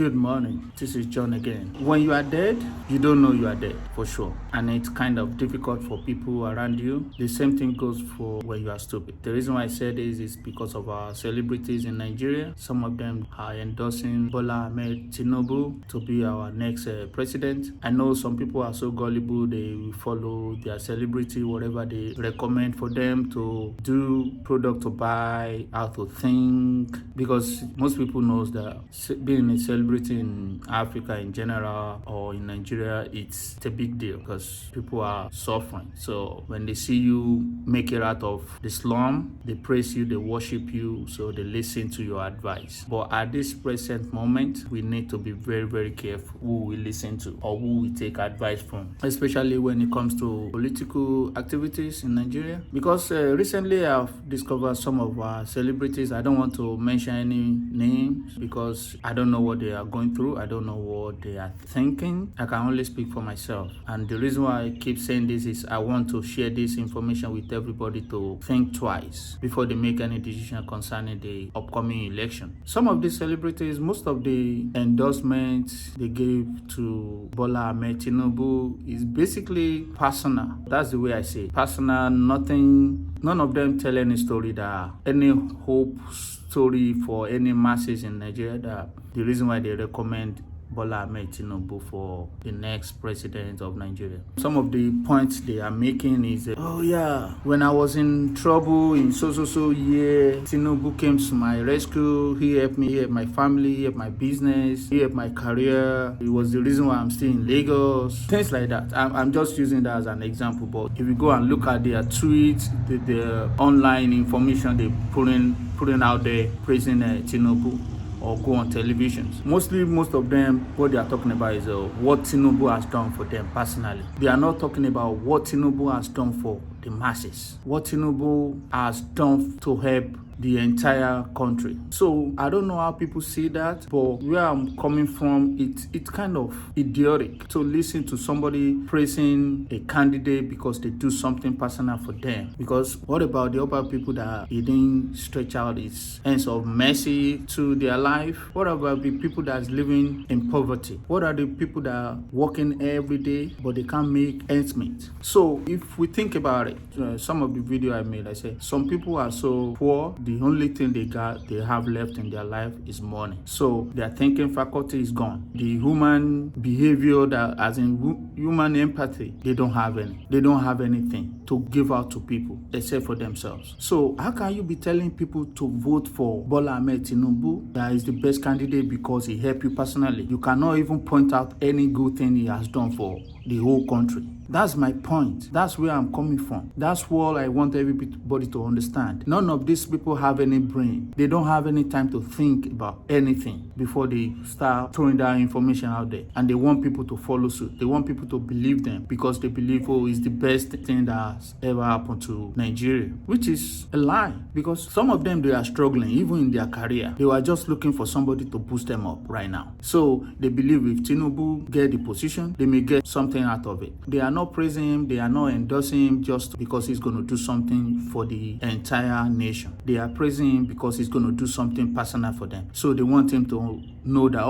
Good morning. This is John again. When you are dead, you don't know you are dead for sure. And it's kind of difficult for people around you. The same thing goes for when you are stupid. The reason why I say this is because of our celebrities in Nigeria. Some of them are endorsing Bola Ahmed Tinubu to be our next president. I know some people are so gullible, they will follow their celebrity, whatever they recommend for them to do, product to buy, how to think. Because most people knows that being a celebrity in Africa in general or in Nigeria, it's a big deal because people are suffering. So when they see you make it out of the slum, they praise you, they worship you, so they listen to your advice. But at this present moment, we need to be very, very careful who we listen to or who we take advice from, especially when it comes to political activities in Nigeria. Because recently I've discovered some of our celebrities. I don't want to mention any names because I don't know what they are going through. I don't know what they are thinking. I can only speak for myself. And the reason why I keep saying this is I want to share this information with everybody to think twice before they make any decision concerning the upcoming election. Some of these celebrities, most of the endorsements they gave to Bola Ahmed Tinubu is basically personal. That's the way I say it. Personal, none of them tell any story that any hope story for any masses in Nigeria that the reason why they recommend Bola Ahmed Tinubu for the next president of Nigeria. Some of the points they are making is, when I was in trouble in so year, Tinubu came to my rescue. He helped me, he helped my family, he helped my business, he helped my career. It was the reason why I'm still in Lagos. Things like that. I'm just using that as an example. But if you go and look at their tweets, the online information they putting out there praising Tinubu, or go on televisions. Most of them, what they are talking about is what Tinubu has done for them personally. They are not talking about what Tinubu has done for the masses. What Tinubu has done to help the entire country. So I don't know how people see that, but where I'm coming from, it's kind of idiotic to listen to somebody praising a candidate because they do something personal for them. Because what about the other people that he didn't stretch out his hands of mercy to their life? What about the people that's living in poverty? What are the people that are working every day but they can't make ends meet? So if we think about it, some of the video I made, I said some people are so poor, the only thing they have left in their life is money. So their thinking faculty is gone. The human behavior, that as in human empathy, they don't have any. They don't have anything to give out to people except for themselves. So how can you be telling people to vote for Bola Ahmed Tinubu, that is the best candidate because he helped you personally? You cannot even point out any good thing he has done for the whole country. That's my point. That's where I'm coming from. That's what I want everybody to understand. None of these people have any brain. They don't have any time to think about anything before they start throwing that information out there. And they want people to follow suit. They want people to believe them because they believe, it's the best thing that has ever happened to Nigeria, which is a lie. Because some of them, they are struggling, even in their career. They were just looking for somebody to boost them up right now. So they believe if Tinubu get the position, they may get something out of it. They are not praising him, they are not endorsing him just because he's going to do something for the entire nation. They are praising him because he's going to do something personal for them. So they want him to know that,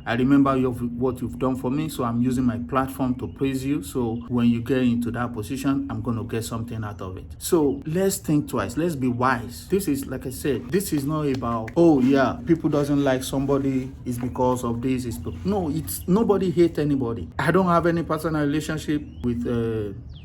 I remember what you've done for me, so I'm using my platform to praise you. So when you get into that position, I'm going to get something out of it. So let's think twice. Let's be wise. This is, like I said, this is not about, people doesn't like somebody is because of this. No, it's nobody hate anybody. I don't have any personal relationship with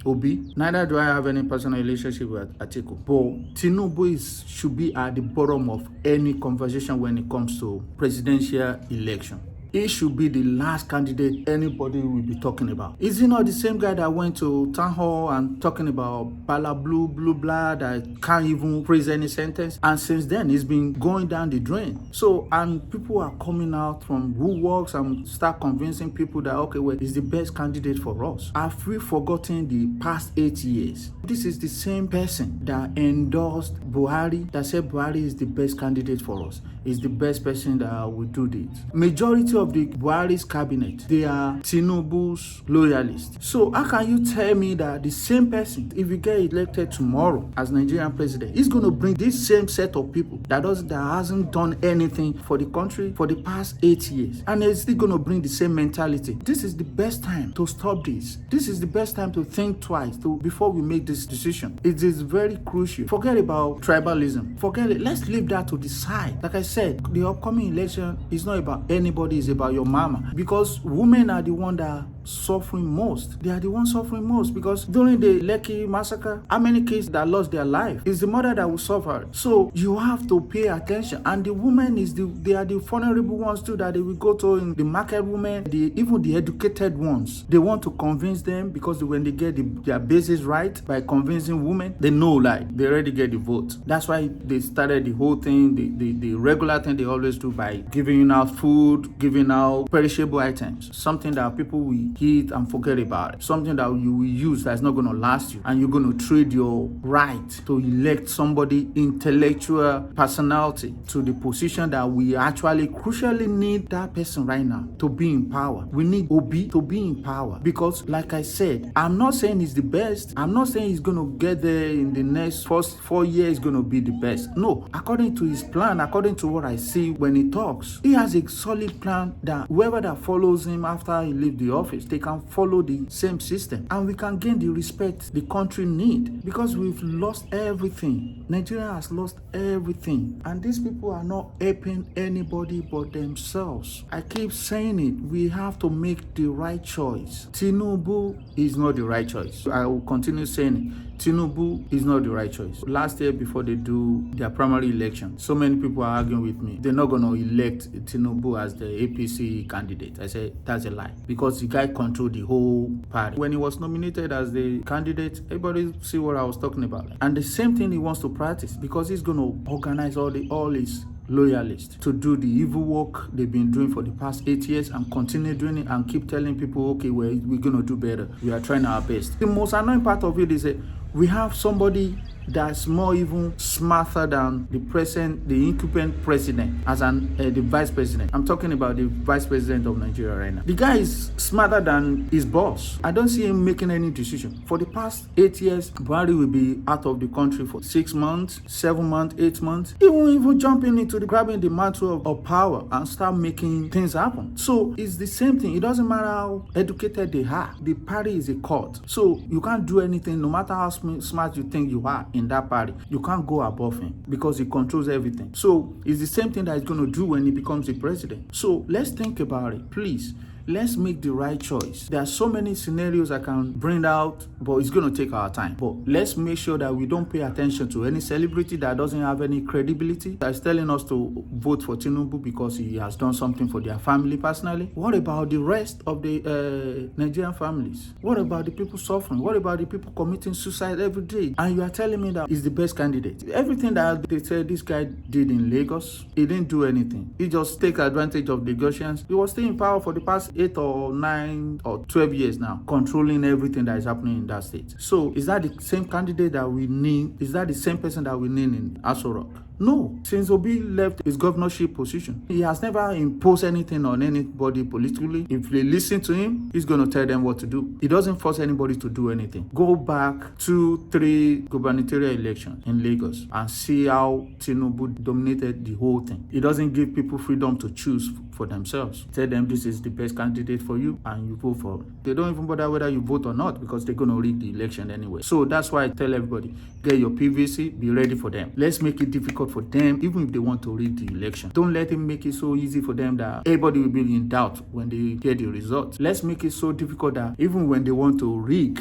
Obi. Neither do I have any personal relationship with Atiku. But Tinubu should be at the bottom of any conversation when it comes to presidential election. He should be the last candidate anybody will be talking about. Is he not the same guy that went to town hall and talking about blah blah that can't even praise any sentence? And since then, he's been going down the drain. So, and people are coming out from woodworks and start convincing people that, he's the best candidate for us. Have we forgotten the past 8 years? This is the same person that endorsed Buhari, that said Buhari is the best candidate for us. Is the best person that will do this. Majority of the Buhari's cabinet, they are Tinubu's loyalists. So how can you tell me that the same person, if you get elected tomorrow as Nigerian president, is going to bring this same set of people that hasn't done anything for the country for the past 8 years, and is still going to bring the same mentality? This is the best time to stop this. This is the best time to think twice before we make this decision. It is very crucial. Forget about tribalism. Forget it. Let's leave that to the side. Like I said, the upcoming election is not about anybody, it's about your mama. Because women are the one that are suffering most. They are the ones suffering most, because during the Lekki massacre, how many kids that lost their life? It's the mother that will suffer. So you have to pay attention. And the women they are the vulnerable ones too, that they will go to in the market women, even the educated ones. They want to convince them, because when they get their bases right by convincing women, they know like they already get the vote. That's why they started the whole thing, the regular thing they always do by giving out food, giving out perishable items, something that people will eat and forget about it, something that you will use that's not going to last you, and you're going to trade your right to elect somebody intellectual personality to the position that we actually crucially need that person right now to be in power. We need Obi to be in power, because like I said, I'm not saying he's the best. I'm not saying he's going to get there in the next first 4 years going to be the best. No, according to his plan, according to what I see when he talks, he has a solid plan that whoever that follows him after he leaves the office, they can follow the same system, and we can gain the respect the country need, because we've lost everything. Nigeria has lost everything, and these people are not helping anybody but themselves. I keep saying it, we have to make the right choice. Tinubu is not the right choice. I will continue saying it. Tinubu is not the right choice. Last year, before they do their primary election, so many people are arguing with me. They're not going to elect Tinubu as the APC candidate. I said, that's a lie, because the guy controlled the whole party. When he was nominated as the candidate, everybody see what I was talking about. And the same thing he wants to practice, because he's going to organize all his loyalists to do the evil work they've been doing for the past 8 years, and continue doing it, and keep telling people, okay, we're going to do better. We are trying our best. The most annoying part of it is that we have somebody that's more even smarter than the incumbent president as the vice president. I'm talking about the vice president of Nigeria right now. The guy is smarter than his boss. I don't see him making any decision. For the past 8 years, Buhari will be out of the country for 6 months, 7 months, 8 months. He won't even jump into grabbing the mantle of power and start making things happen. So it's the same thing. It doesn't matter how educated they are. The party is a cult. So you can't do anything, no matter how smart you think you are in that party. You can't go above him, because he controls everything. So it's the same thing that he's going to do when he becomes the president. So let's think about it, please. Let's make the right choice. There are so many scenarios I can bring out, but it's going to take our time. But let's make sure that we don't pay attention to any celebrity that doesn't have any credibility, that's telling us to vote for Tinubu because he has done something for their family personally. What about the rest of the Nigerian families? What about the people suffering? What about the people committing suicide every day? And you are telling me that he's the best candidate. Everything that they said this guy did in Lagos, he didn't do anything. He just take advantage of Lagosians. He was still in power for the past 8 or 9 or 12 years now, controlling everything that is happening in that state. So is that the same candidate that we need? Is that the same person that we need in Aso Rock? No. Since Obi left his governorship position, he has never imposed anything on anybody politically. If they listen to him, he's going to tell them what to do. He doesn't force anybody to do anything. Go back 2-3 gubernatorial elections in Lagos and see how Tinubu dominated the whole thing. He doesn't give people freedom to choose for themselves. Tell them this is the best candidate for you and you vote for it. They don't even bother whether you vote or not, because they're going to rig the election anyway. So that's why I tell everybody, get your PVC, be ready for them. Let's make it difficult for them, even if they want to rig the election. Don't let him make it so easy for them that everybody will be in doubt when they get the results. Let's make it so difficult that even when they want to rig,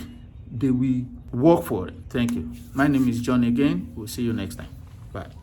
they will work for it. Thank you. My name is John again. We'll see you next time. Bye.